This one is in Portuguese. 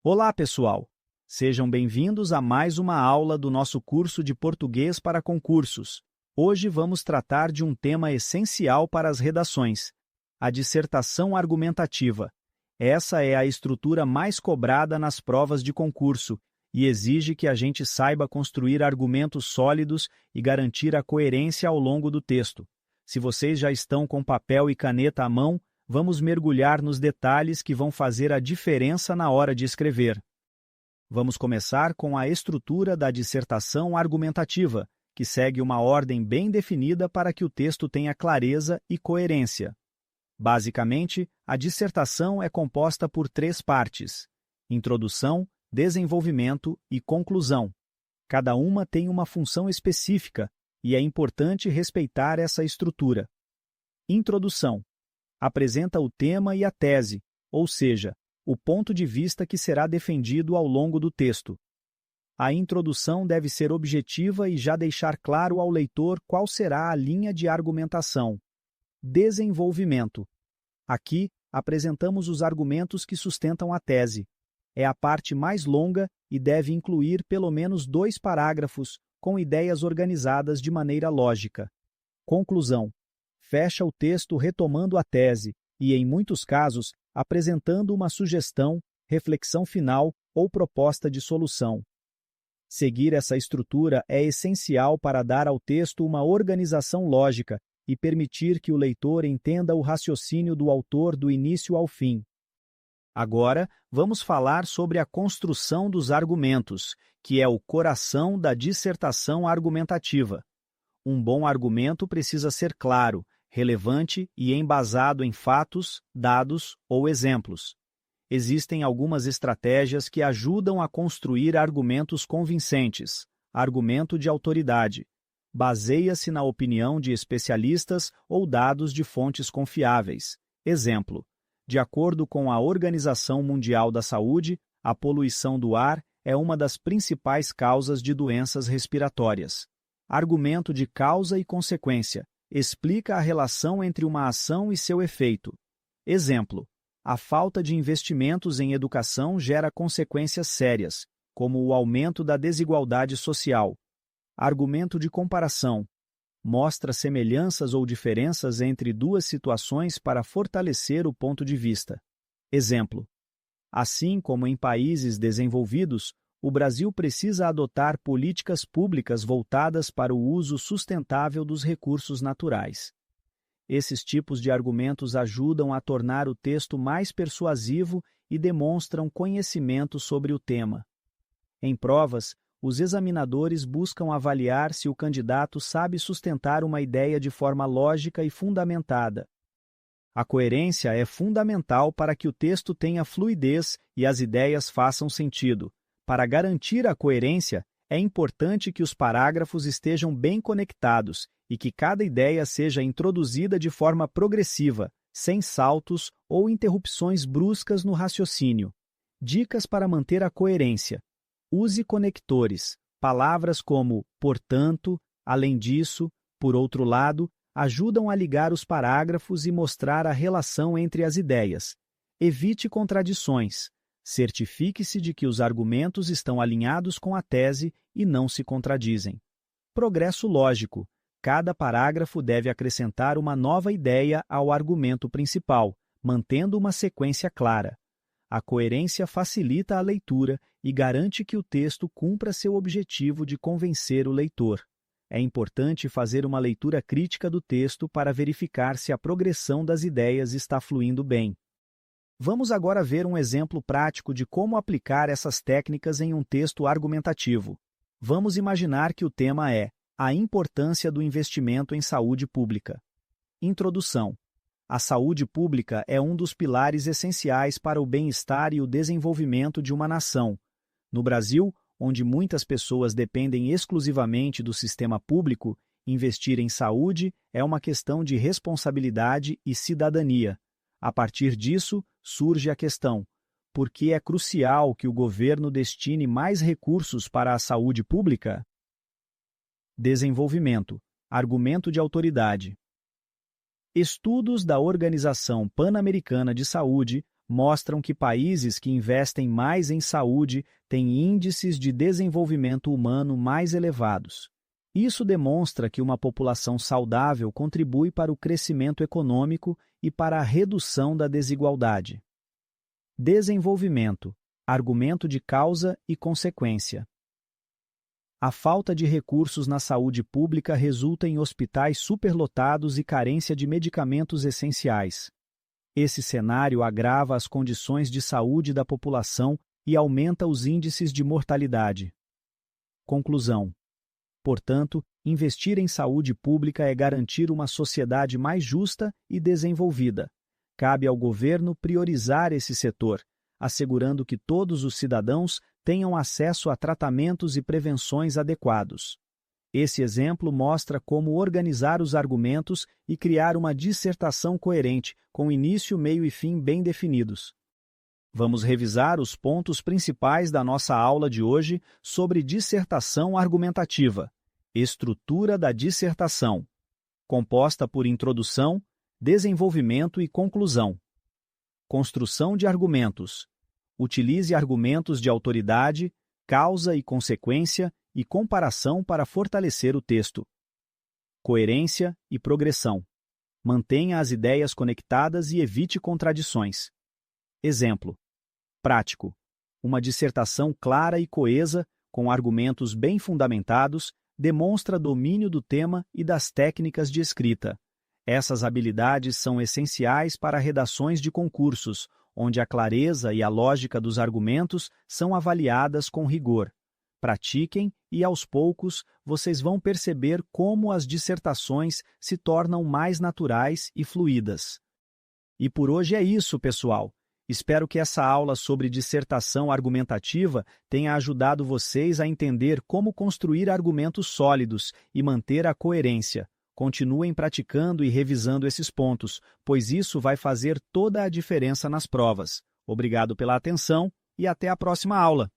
Olá, pessoal! Sejam bem-vindos a mais uma aula do nosso curso de Português para Concursos. Hoje vamos tratar de um tema essencial para as redações: a dissertação argumentativa. Essa é a estrutura mais cobrada nas provas de concurso e exige que a gente saiba construir argumentos sólidos e garantir a coerência ao longo do texto. Se vocês já estão com papel e caneta à mão, vamos mergulhar nos detalhes que vão fazer a diferença na hora de escrever. Vamos começar com a estrutura da dissertação argumentativa, que segue uma ordem bem definida para que o texto tenha clareza e coerência. Basicamente, a dissertação é composta por 3 partes: introdução, desenvolvimento e conclusão. Cada uma tem uma função específica e é importante respeitar essa estrutura. Introdução: apresenta o tema e a tese, ou seja, o ponto de vista que será defendido ao longo do texto. A introdução deve ser objetiva e já deixar claro ao leitor qual será a linha de argumentação. Desenvolvimento: aqui, apresentamos os argumentos que sustentam a tese. É a parte mais longa e deve incluir pelo menos 2 parágrafos, com ideias organizadas de maneira lógica. Conclusão: fecha o texto retomando a tese e, em muitos casos, apresentando uma sugestão, reflexão final ou proposta de solução. Seguir essa estrutura é essencial para dar ao texto uma organização lógica e permitir que o leitor entenda o raciocínio do autor do início ao fim. Agora, vamos falar sobre a construção dos argumentos, que é o coração da dissertação argumentativa. Um bom argumento precisa ser claro, relevante e embasado em fatos, dados ou exemplos. Existem algumas estratégias que ajudam a construir argumentos convincentes. Argumento de autoridade: baseia-se na opinião de especialistas ou dados de fontes confiáveis. Exemplo: de acordo com a Organização Mundial da Saúde, a poluição do ar é uma das principais causas de doenças respiratórias. Argumento de causa e consequência: explica a relação entre uma ação e seu efeito. Exemplo: a falta de investimentos em educação gera consequências sérias, como o aumento da desigualdade social. Argumento de comparação: mostra semelhanças ou diferenças entre 2 situações para fortalecer o ponto de vista. Exemplo: assim como em países desenvolvidos, o Brasil precisa adotar políticas públicas voltadas para o uso sustentável dos recursos naturais. Esses tipos de argumentos ajudam a tornar o texto mais persuasivo e demonstram conhecimento sobre o tema. Em provas, os examinadores buscam avaliar se o candidato sabe sustentar uma ideia de forma lógica e fundamentada. A coerência é fundamental para que o texto tenha fluidez e as ideias façam sentido. Para garantir a coerência, é importante que os parágrafos estejam bem conectados e que cada ideia seja introduzida de forma progressiva, sem saltos ou interrupções bruscas no raciocínio. Dicas para manter a coerência: use conectores. Palavras como portanto, além disso, por outro lado, ajudam a ligar os parágrafos e mostrar a relação entre as ideias. Evite contradições. Certifique-se de que os argumentos estão alinhados com a tese e não se contradizem. Progresso lógico: cada parágrafo deve acrescentar uma nova ideia ao argumento principal, mantendo uma sequência clara. A coerência facilita a leitura e garante que o texto cumpra seu objetivo de convencer o leitor. É importante fazer uma leitura crítica do texto para verificar se a progressão das ideias está fluindo bem. Vamos agora ver um exemplo prático de como aplicar essas técnicas em um texto argumentativo. Vamos imaginar que o tema é a importância do investimento em saúde pública. Introdução: a saúde pública é um dos pilares essenciais para o bem-estar e o desenvolvimento de uma nação. No Brasil, onde muitas pessoas dependem exclusivamente do sistema público, investir em saúde é uma questão de responsabilidade e cidadania. A partir disso, surge a questão: por que é crucial que o governo destine mais recursos para a saúde pública? Desenvolvimento: argumento de autoridade. Estudos da Organização Pan-Americana de Saúde mostram que países que investem mais em saúde têm índices de desenvolvimento humano mais elevados. Isso demonstra que uma população saudável contribui para o crescimento econômico e para a redução da desigualdade. Desenvolvimento, argumento de causa e consequência. A falta de recursos na saúde pública resulta em hospitais superlotados e carência de medicamentos essenciais. Esse cenário agrava as condições de saúde da população e aumenta os índices de mortalidade. Conclusão. Portanto, investir em saúde pública é garantir uma sociedade mais justa e desenvolvida. Cabe ao governo priorizar esse setor, assegurando que todos os cidadãos tenham acesso a tratamentos e prevenções adequados. Esse exemplo mostra como organizar os argumentos e criar uma dissertação coerente, com início, meio e fim bem definidos. Vamos revisar os pontos principais da nossa aula de hoje sobre dissertação argumentativa. Estrutura da dissertação, composta por introdução, desenvolvimento e conclusão. Construção de argumentos. Utilize argumentos de autoridade, causa e consequência e comparação para fortalecer o texto. Coerência e progressão. Mantenha as ideias conectadas e evite contradições. Exemplo. Prático. Uma dissertação clara e coesa, com argumentos bem fundamentados, demonstra domínio do tema e das técnicas de escrita. Essas habilidades são essenciais para redações de concursos, onde a clareza e a lógica dos argumentos são avaliadas com rigor. Pratiquem e, aos poucos, vocês vão perceber como as dissertações se tornam mais naturais e fluídas. E por hoje é isso, pessoal. Espero que essa aula sobre dissertação argumentativa tenha ajudado vocês a entender como construir argumentos sólidos e manter a coerência. Continuem praticando e revisando esses pontos, pois isso vai fazer toda a diferença nas provas. Obrigado pela atenção e até a próxima aula!